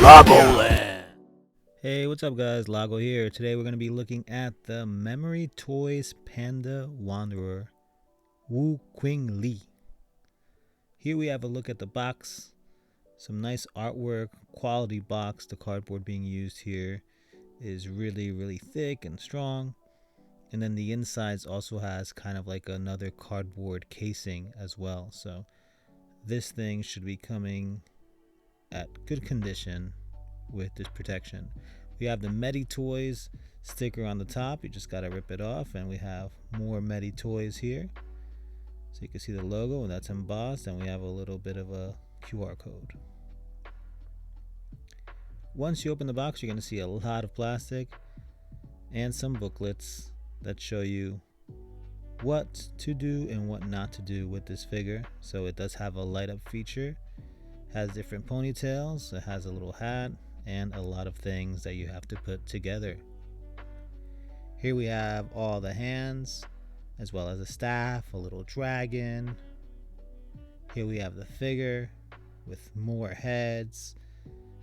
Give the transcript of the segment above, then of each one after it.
Lagoland. Hey, what's up guys? Lago here. Today we're going to be looking at the MetyToyz Panda Wanderer Wu Qinglie. Here we have a look at the box. Some nice artwork, quality box. The cardboard being used here is really thick and strong. And then the insides also has kind of like another cardboard casing as well. So this thing should be coming at good condition with this protection. We have the MetyToyz sticker on the top. You just gotta rip it off, and we have more MetyToyz here, so you can see the logo, and that's embossed, and we have a little bit of a QR code. Once you open the box, you're gonna see a lot of plastic and some booklets that show you what to do and what not to do with this figure. So it does have a light up feature, has different ponytails, it has a little hat, and a lot of things that you have to put together. Here we have all the hands, as well as a staff, a little dragon. Here we have the figure with more heads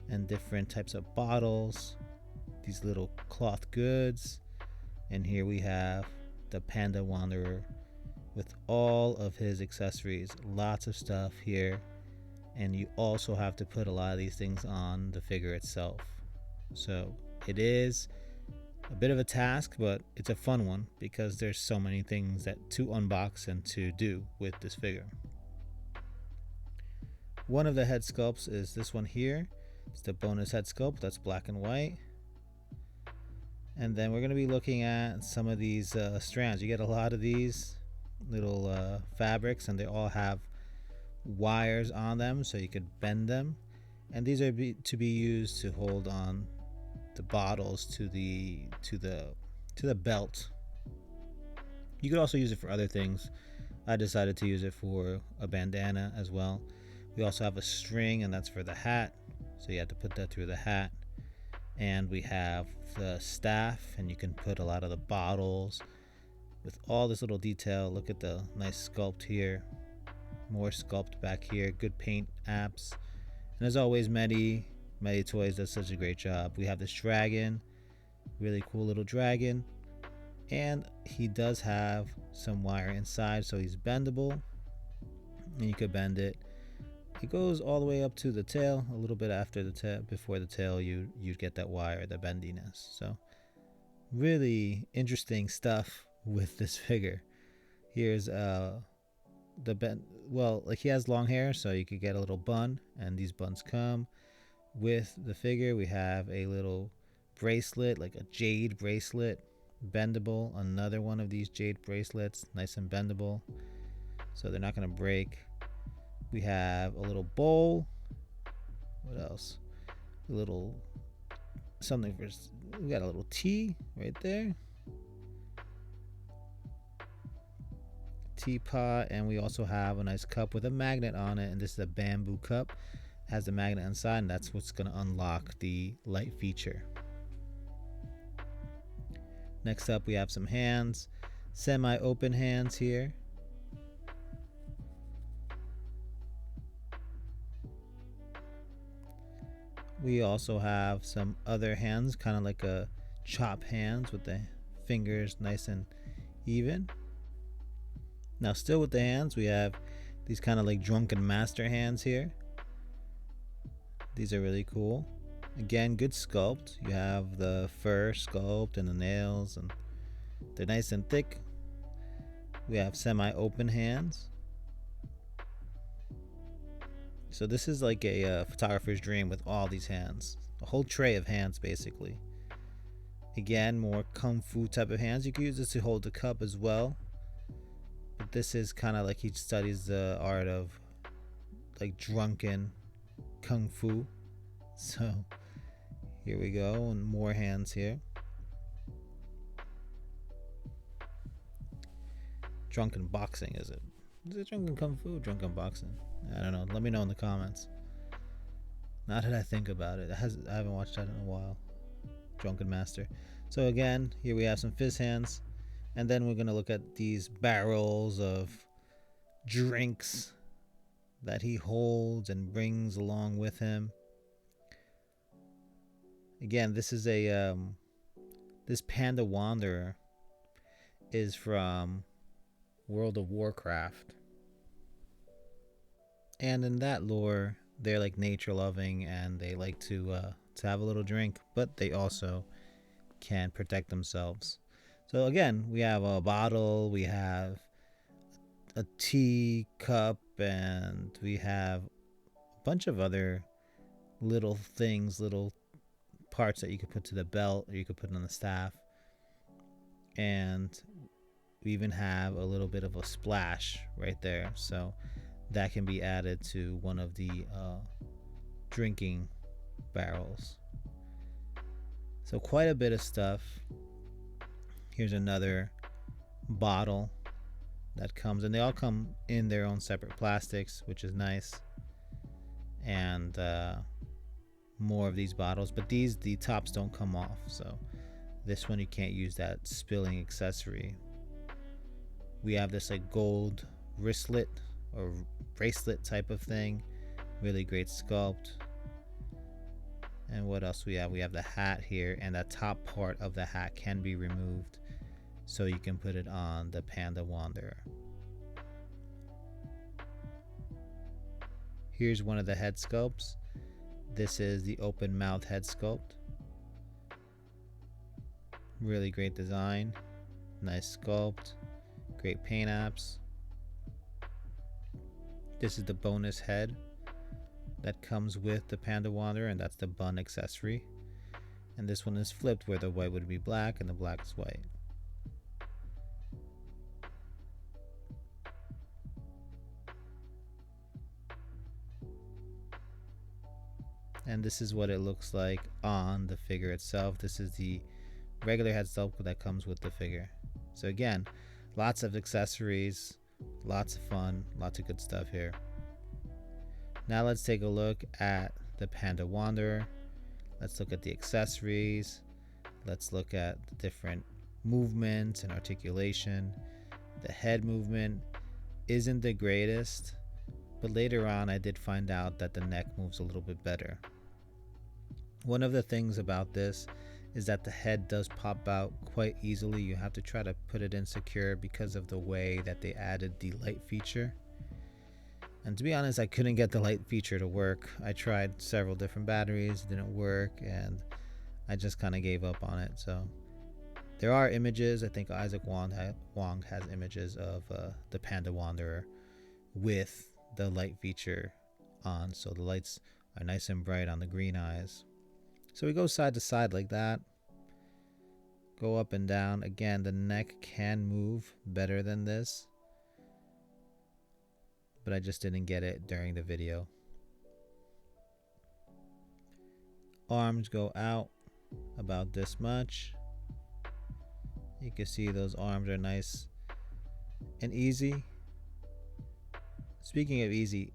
and different types of bottles, these little cloth goods. And here we have the Panda Wanderer with all of his accessories, lots of stuff here. And you also have to put a lot of these things on the figure itself. So it is a bit of a task, but it's a fun one because there's so many things to unbox and to do with this figure. One of the head sculpts is this one here. It's the bonus head sculpt, that's black and white. And then we're going to be looking at some of these strands. You get a lot of these little fabrics, and they all have wires on them so you could bend them, and these are to be used to hold on the bottles to the belt. You could also use it for other things. I decided to use it for a bandana as well. We also have a string, and that's for the hat, so you have to put that through the hat. And we have the staff, and you can put a lot of the bottles with all this little detail. Look at the nice sculpt here. More sculpt back here, good paint apps. And as always, MetyToyz does such a great job. We have this dragon, really cool little dragon, and he does have some wire inside, so he's bendable, and you could bend it. It goes all the way up to the tail, a little bit after the tail. Before the tail, you'd get that wire, the bendiness. So really interesting stuff with this figure. Here's like he has long hair, so you could get a little bun, and these buns come with the figure. We have a little bracelet, like a jade bracelet, bendable. Another one of these jade bracelets, nice and bendable, so they're not going to break. We have a little bowl. What else? A little something for, we got a little tea right there, teapot, and we also have a nice cup with a magnet on it, and this is a bamboo cup. It has the magnet inside, and that's what's going to unlock the light feature. Next up, we have some hands, semi-open hands here. We also have some other hands, kind of like a chop hands with the fingers nice and even. Now, still with the hands, we have these kind of like drunken master hands here. These are really cool. Again, good sculpt. You have the fur sculpt and the nails, and they're nice and thick. We have semi-open hands. So this is like a photographer's dream with all these hands. A whole tray of hands, basically. Again, more kung fu type of hands. You can use this to hold the cup as well. But this is kind of like he studies the art of like drunken kung fu. So here we go, and more hands here. Drunken boxing, is it? Is it drunken kung fu or drunken boxing? I don't know. Let me know in the comments. Now that I think about it, I haven't watched that in a while. Drunken Master. So again, here we have some fist hands. And then we're going to look at these barrels of drinks that he holds and brings along with him. Again, this is a this Panda Wanderer is from World of Warcraft. And in that lore, they're like nature loving and they like to have a little drink, but they also can protect themselves. So again, we have a bottle, we have a tea cup, and we have a bunch of other little things, little parts that you could put to the belt or you could put on the staff. And we even have a little bit of a splash right there, so that can be added to one of the drinking barrels. So quite a bit of stuff. Here's another bottle that comes, and they all come in their own separate plastics, which is nice. And more of these bottles, but the tops don't come off, so this one you can't use that spilling accessory. We have this like gold wristlet or bracelet type of thing, really great sculpt. And what else we have? We have the hat here, and that top part of the hat can be removed so you can put it on the Panda Wanderer. Here's one of the head sculpts. This is the open mouth head sculpt. Really great design, nice sculpt, great paint apps. This is the bonus head that comes with the Panda Wanderer, and that's the bun accessory. And this one is flipped, where the white would be black and the black is white. And this is what it looks like on the figure itself. This is the regular head sculpt that comes with the figure. So again, lots of accessories, lots of fun, lots of good stuff here. Now let's take a look at the Panda Wanderer. Let's look at the accessories. Let's look at the different movements and articulation. The head movement isn't the greatest, but later on I did find out that the neck moves a little bit better. One of the things about this is that the head does pop out quite easily. You have to try to put it in secure because of the way that they added the light feature. And to be honest, I couldn't get the light feature to work. I tried several different batteries, it didn't work, and I just kind of gave up on it. So there are images. I think Isaac Wong has images of the Panda Wanderer with the light feature on, so the lights are nice and bright on the green eyes. So we go side to side like that, go up and down. Again, the neck can move better than this, but I just didn't get it during the video. Arms go out about this much. You can see those arms are nice and easy. Speaking of easy,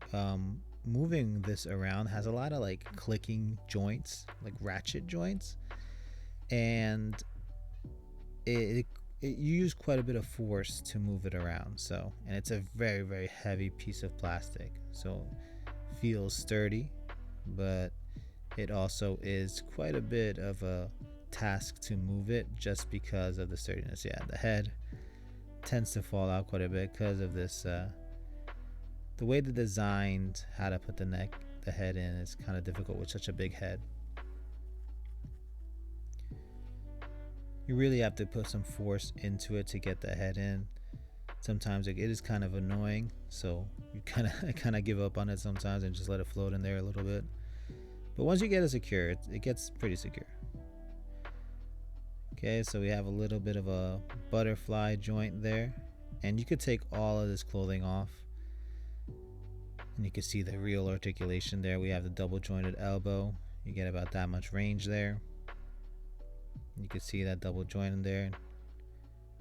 moving this around has a lot of like clicking joints, like ratchet joints, and you use quite a bit of force to move it around. So, and it's a very, very heavy piece of plastic, so it feels sturdy, but it also is quite a bit of a task to move it just because of the sturdiness. Yeah, the head tends to fall out quite a bit because of this. The way they designed how to put the head in is kind of difficult with such a big head. You really have to put some force into it to get the head in. Sometimes it is kind of annoying, so you kind of give up on it sometimes and just let it float in there a little bit. But once you get it secure, it gets pretty secure. Okay, so we have a little bit of a butterfly joint there, and you could take all of this clothing off. And you can see the real articulation there. We have the double jointed elbow. You get about that much range there. You can see that double joint in there.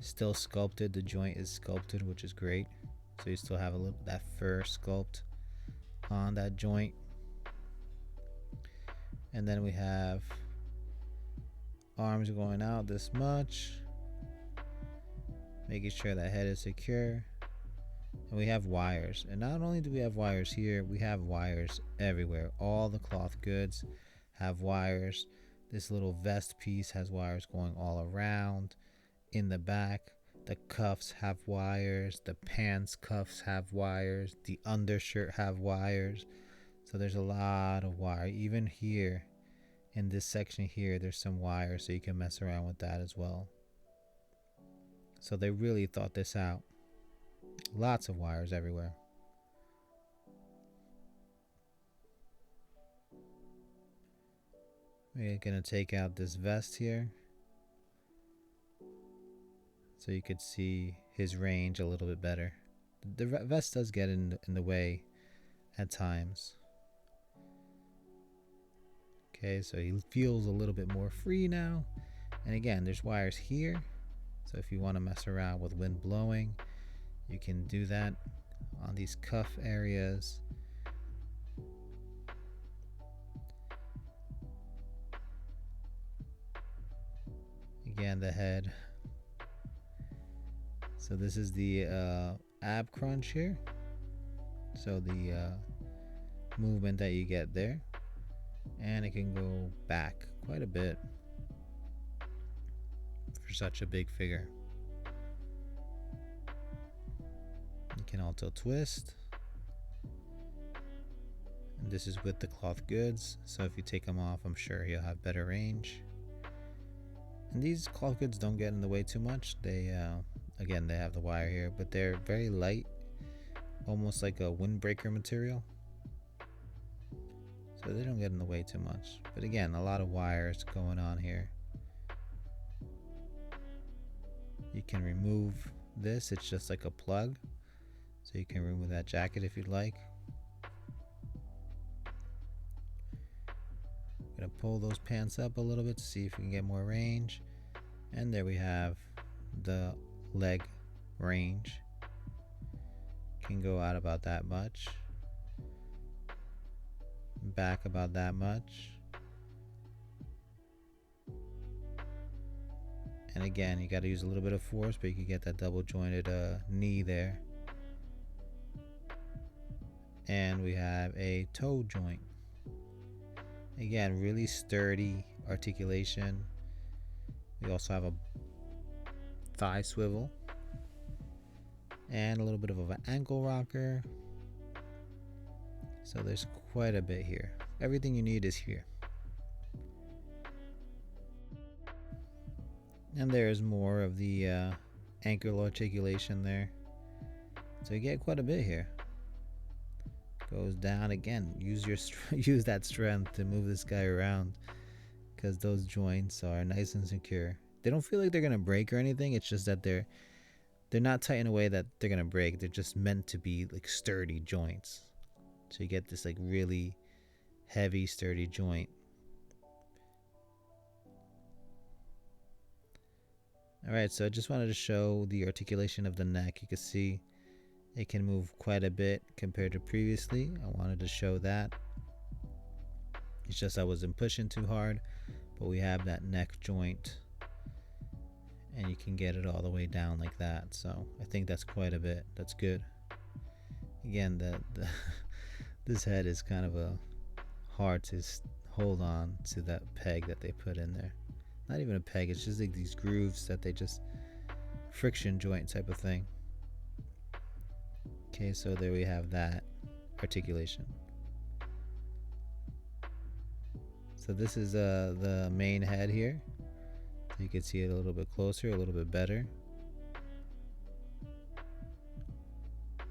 Still sculpted. The joint is sculpted, which is great. So you still have a little that fur sculpt on that joint. And then we have arms going out this much, making sure that head is secure. And we have wires, and not only do we have wires here, we have wires everywhere. All the cloth goods have wires. This little vest piece has wires going all around. In the back, the cuffs have wires, the pants cuffs have wires, the undershirt have wires. So there's a lot of wire. Even here in this section here, there's some wires, so you can mess around with that as well. So they really thought this out. Lots of wires everywhere. We're gonna take out this vest here, so you could see his range a little bit better. The vest does get in the way at times. Okay, so he feels a little bit more free now. And again, there's wires here. So if you want to mess around with wind blowing, you can do that on these cuff areas. Again, the head. So this is the ab crunch here. So the movement that you get there. And it can go back quite a bit for such a big figure. You can also twist. And this is with the cloth goods, so if you take them off, I'm sure you'll have better range. And these cloth goods don't get in the way too much. They again, they have the wire here, but they're very light, almost like a windbreaker material. So they don't get in the way too much. But again, a lot of wires going on here. You can remove this. It's just like a plug. So you can remove that jacket if you'd like. I'm gonna pull those pants up a little bit to see if we can get more range. And there we have the leg range. Can go out about that much. Back about that much. And again, you got to use a little bit of force, but you can get that double jointed knee there. And we have a toe joint. Again, really sturdy articulation. We also have a thigh swivel and a little bit of an ankle rocker. So there's quite a bit here. Everything you need is here. And there's more of the ankle articulation there. So you get quite a bit here. Goes down again. Use your use that strength to move this guy around, because those joints are nice and secure. They don't feel like they're gonna break or anything. It's just that they're not tight in a way that they're gonna break. They're just meant to be like sturdy joints. So you get this like really heavy, sturdy joint. Alright, so I just wanted to show the articulation of the neck. You can see it can move quite a bit compared to previously. I wanted to show that. It's just I wasn't pushing too hard, but we have that neck joint. And you can get it all the way down like that. So I think that's quite a bit. That's good. Again, this head is kind of hard to hold on to that peg that they put in there. Not even a peg, it's just like these grooves that they just friction joint type of thing. Okay, so there we have that articulation. So this is the main head here. So you can see it a little bit closer, a little bit better.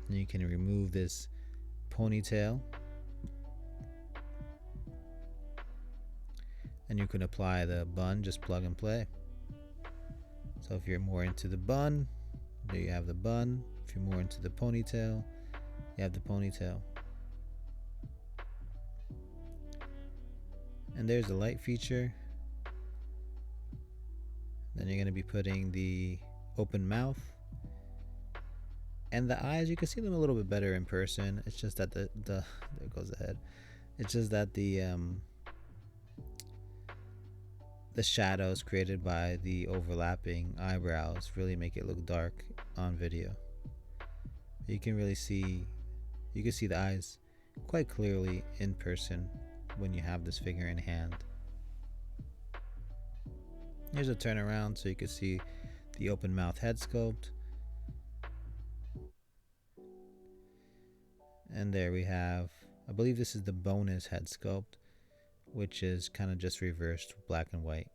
And you can remove this ponytail. And you can apply the bun, just plug and play. So if you're more into the bun, there you have the bun. If you're more into the ponytail, you have the ponytail. And there's the light feature. Then you're going to be putting the open mouth. And the eyes, you can see them a little bit better in person. It's just that there goes the head. It's just that the shadows created by the overlapping eyebrows really make it look dark on video. You can really see, you can see the eyes quite clearly in person when you have this figure in hand. Here's a turnaround so you can see the open mouth head sculpt. And there we have, I believe this is the bonus head sculpt, which is kind of just reversed black and white.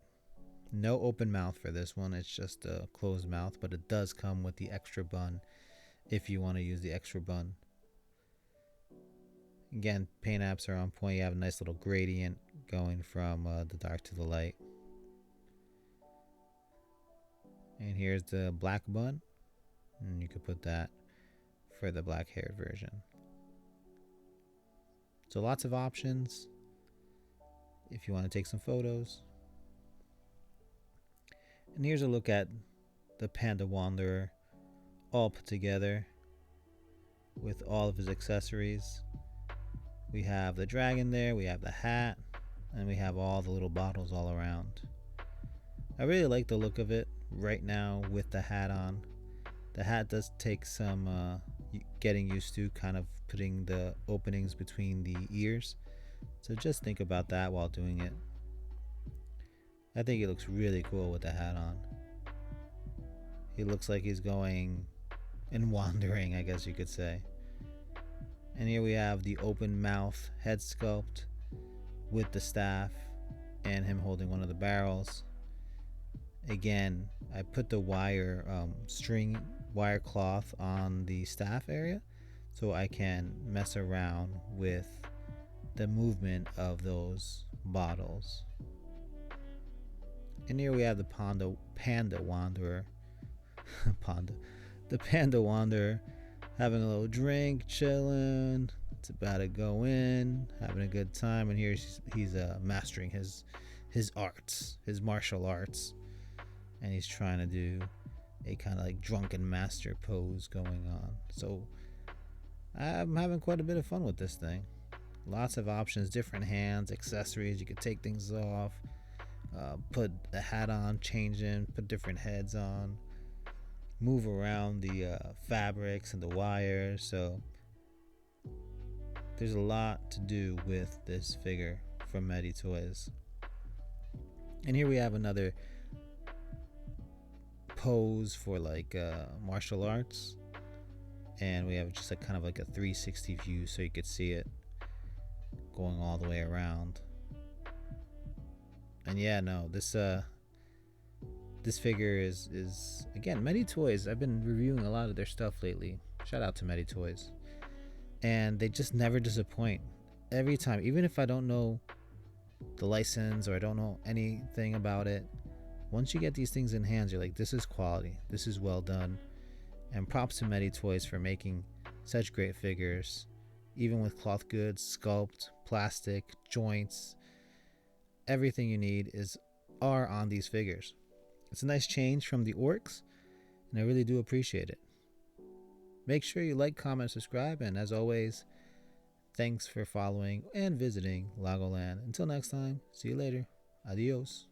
No open mouth for this one, it's just a closed mouth, but it does come with the extra bun if you want to use the extra bun. Again, paint apps are on point. You have a nice little gradient going from the dark to the light. And here's the black bun, and you could put that for the black hair version. So lots of options if you want to take some photos. And here's a look at the Panda Wanderer all put together with all of his accessories. We have the dragon there, we have the hat, and we have all the little bottles all around. I really like the look of it right now with the hat on. The hat does take some getting used to, kind of putting the openings between the ears. So just think about that while doing it. I think he looks really cool with the hat on. He looks like he's going and wandering, I guess you could say. And here we have the open mouth head sculpt with the staff and him holding one of the barrels. Again, I put the wire cloth on the staff area so I can mess around with the movement of those bottles. And here we have the Panda Wanderer. The Panda Wanderer having a little drink, chilling. It's about to go in, having a good time. And here he's mastering his arts, his martial arts. And he's trying to do a kind of like drunken master pose going on. So I'm having quite a bit of fun with this thing. Lots of options, different hands, accessories. You could take things off, put the hat on, change in, put different heads on, move around the fabrics and the wires. So there's a lot to do with this figure from MetyToyz. And here we have another pose for like martial arts, and we have just a kind of like a 360 view so you could see it going all the way around. And yeah, no, this figure is again MetyToyz. I've been reviewing a lot of their stuff lately. Shout out to MetyToyz. And they just never disappoint. Every time, even if I don't know the license or I don't know anything about it, once you get these things in hands, you're like, this is quality, this is well done. And props to MetyToyz for making such great figures, even with cloth goods, sculpt, plastic, joints. Everything you need are on these figures. It's a nice change from the orcs, and I really do appreciate it. Make sure you like, comment, subscribe, and as always, thanks for following and visiting Lagoland. Until next time, see you later. Adios.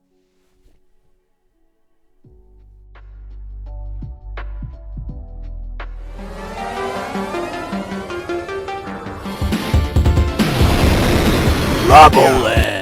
Lagoland.